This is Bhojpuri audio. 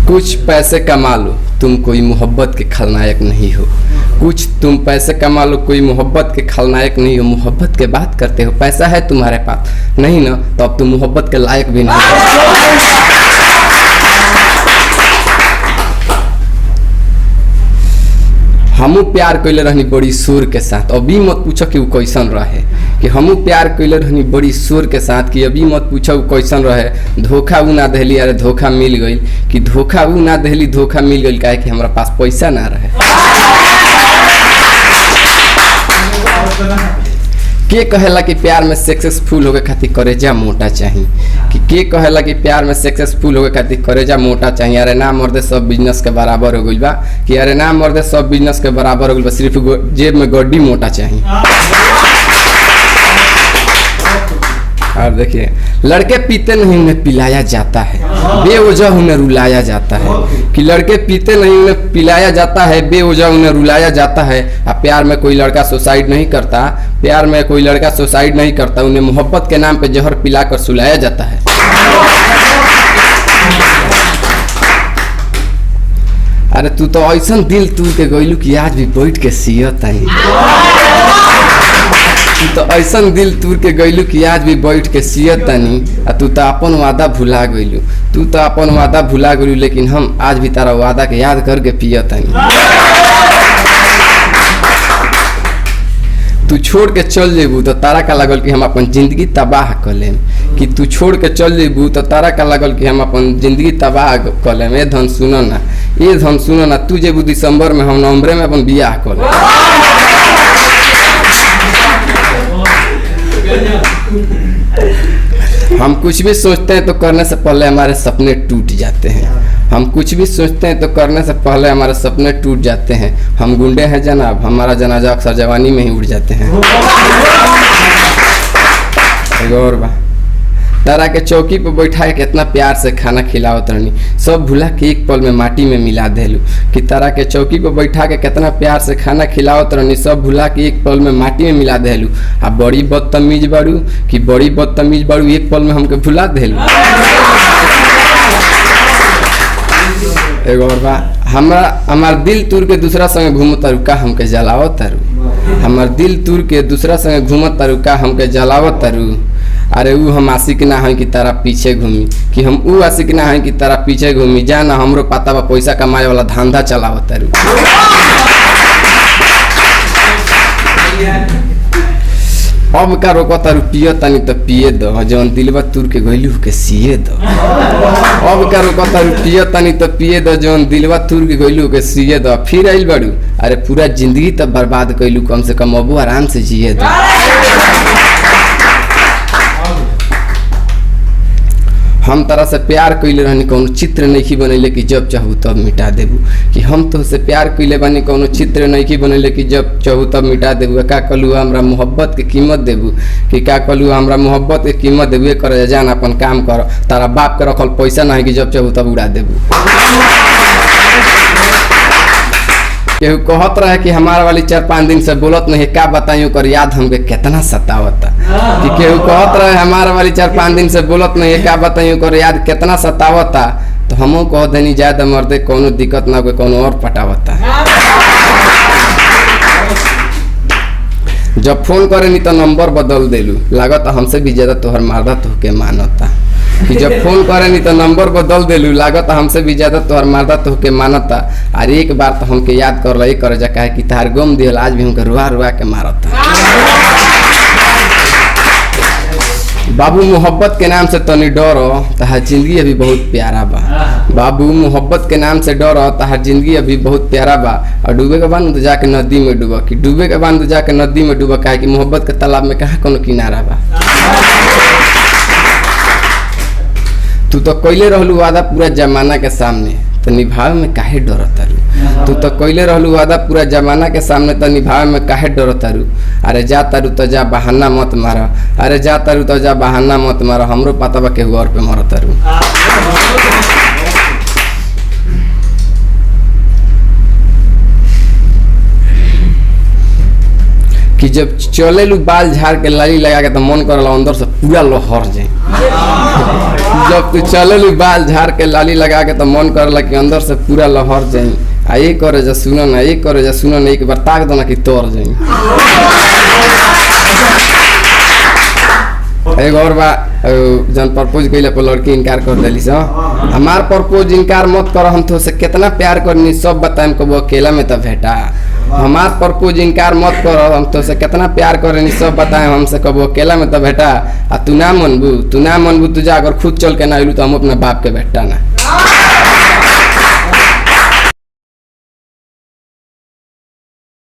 कुछ पैसे कमा लो, तुम कोई मोहब्बत के खलनायक नहीं हो। कुछ तुम पैसे कमा लो, कोई मोहब्बत के खलनायक नहीं हो। मोहब्बत के बात करते हो, पैसा है तुम्हारे पास नहीं ना, तो अब तुम मोहब्बत के लायक भी नहीं हो। हमू प्यार कैले रहनी बड़ी सुर के साथ, अभी मत पूछो कि वो कैसन रहे। कि हमू प्यार कैले रहनी बड़ी सुर के साथ, कि अभी मत पूछो वो कैसन रहे। धोखा वो ना दहली, अरे धोखा मिल गई। कि धोखा वो ना दहली, धोखा मिल गई। काहे कि हमारा पास पैसा ना रहे। के कहेला कि प्यार में सक्सेसफुल होके खातिर करेजा मोटा चाहिए। कि के कहेला कि प्यार में सक्सेसफुल होके खातिर करेजा मोटा चाहिए। अरे ना मर्दे सब बिजनेस के बराबर हो गइल बा। कि अरे ना मर्दे सब बिजनेस के बराबर हो गइल बा, सिर्फ जेब में गड्डी मोटा चाहिए। और देखिए, लड़के पीते नहीं उन्हें पिलाया जाता है, बेवजह उन्हें रुलाया जाता है। कि लड़के पीते नहीं उन्हें पिलाया जाता है, बेवजह उन्हें रुलाया जाता है। अब प्यार में कोई लड़का सुसाइड नहीं करता, प्यार में कोई लड़का सुसाइड नहीं करता, उन्हें मोहब्बत के नाम पे जहर पिलाकर सुलाया जाता है। अरे तू तो ऐसा दिल तू के गइलू कि आज भी बैठ के सियत आई। तू तो ऐसा दिल तूर के गइलू कि आज भी बैठ के सियत तानी। आ तू तो अपन वादा भुला गइलू, तू तो अपन वादा भुला गइलू, लेकिन हम आज भी तारा वादा के याद करके पियत तानी। तू छोड़ के चल जेबू तो तारा का लगल कि हम अपन जिंदगी तबाह कर लेम। कि तू छोड़ के चल जेबू तो तारा का लगल कि हम अपन जिंदगी तबाह कर लेम। ए धन सुनो ना, ए धन सुनो ना, तू जेबू दिसंबर में, हम नवंबर में अपन बियाह कर लेम। हम कुछ भी सोचते हैं तो करने से पहले हमारे सपने टूट जाते हैं। हम कुछ भी सोचते हैं तो करने से पहले हमारे सपने टूट जाते हैं। हम गुंडे हैं जनाब, हमारा जनाजा अक्सर जवानी में ही उड़ जाते हैं। और बा तारा के चौकी पर बैठा के कितना प्यार से खाना खिलावत रहनी, सब भूला के एक पल में माटी में मिला देलू। कि तारा के चौकी पर बैठा के कितना प्यार से खाना खिलावत रहनी, सब भूला के एक पल में माटी में मिला देलू। आ बड़ी बदतमीज बाड़ू, कि बड़ी बदतमीज बाड़ू, एक पल में हमके भुला देलू। एगो और बा, हमार दिल तूर के दूसरा संगे घूमत तारू का हमके जलावत तारू। हमार दिल तूर के दूसरा संगे घूमत तारू का हमके जलावत तारू। अरे ऊ हम आशिक ना है कि तारा पीछे घूमी, कि हम ऊ आशिक ना है कि तारा पीछे घूमी। जाना हमरो पता बा पैसा कमाए वाला धंधा चलावत तारू। अब का रोको तारू पियो तनी तो पिए दो, जौन दिलवा तुर के गइलू के सिए दो। अब का रोको तारू पियो तनी तो पिए दो, जौन दिलवा तुर के गइलू के सिए दो। फिर आइल बाड़ू, अरे पूरा जिंदगी तब बर्बाद कइलू, कम से कम अबू आराम से जिए दो। हम तरह से प्यार कैले रहनी, कोनो चित्र नहीं बनैले कि जब चाहू तब मिटा देबू। कि हम तो से प्यार कैले बानी, कोनो चित्र नहीं बनैले कि जब चाहू तब मिटा देबू। का कहलू हमरा मोहब्बत के कीमत देबू, कि का कहलू हमरा मोहब्बत के कीमत देबू। कर जान अपन काम कर, तारा बाप के रखल पैसा नहीं कि जब चाहू तब उड़ा देबू। केहू कहत रहे कि हमारा वाली 4-5 दिन से बोलत नहीं, का बताइयो कर याद हमके कितना सतावता। कि केहू कहत रहे हमारा वाली 4-5 दिन से बोलत नहीं, का बताइयो कर याद कितना सतावता। तो हमहू कह देनी ज्यादा मर्दे, कोनो दिक्कत ना, कोई कोनो और पटावता। जब फोन करे नी तो नंबर बदल देलू, लागत हमसे भी ज्यादा तोहर मारदा तोहके मानता। कि जब फोन करे नी तो नंबर बदल देलू, लागत हमसे भी ज्यादा तोहर मारदा तोहके मानता। और एक बार तो हमके याद कर ले कर जा, काहे कि तार गम दिहल आज भी हमके रुआ रुआ के मारता। बाबू मोहब्बत के नाम से तनी डरो, तहार जिंदगी अभी बहुत प्यारा बा। बाबू मोहब्बत के नाम से डरो, तहार जिंदगी अभी बहुत प्यारा बा। और डूबे के बाद तो जाके नदी में डूबा। कि डूबे के बाद तो जाके नदी में डूबा, काहे कि मोहब्बत के तालाब में कहाँ कोनो किनारा बा। तू तो कैले रहलू वादा पूरा जमाना के सामने, तो निभावे में काहे डरत तारू। तू तो कैले रहलू वादा पूरा जमाना के सामने, तो निभावे में काहे डरत तारू। अरे जा तारू तो जा बहाना मत मारा, अरे जा तारू तो जा बहाना मत मारा, हमरो पता बा केहू और पे मरत तारू। कि जब चले लू बाल झाड़ के लाली लगा के, तो मन करला अंदर से पूरा लहर जाए। जब तू चलल बाल झाड़ के लाली लगा के तो मन करला कि अंदर से पूरा लहर जाई आ ये करे जा सुनो ना ये करे जा सुनो ना एक बार ताक दो ना कि तोड़ जाई। एक और बा जन प्रपोज कइले पर लड़की इनकार कर देली स हमार प्रपोज इनकार मत कर हम तो से कितना प्यार करनी सब बताएम कबो अकेला में तो भेटा। हमार प्रपोज इनकार मत कर हम तो से कितना प्यार करनी सब बताएम हमसे कबो अकेला में तो भेटा। आ तू ना मनबू तू जा अगर खुद चल के ना अइलू तो हम अपना बाप के भेटा ना।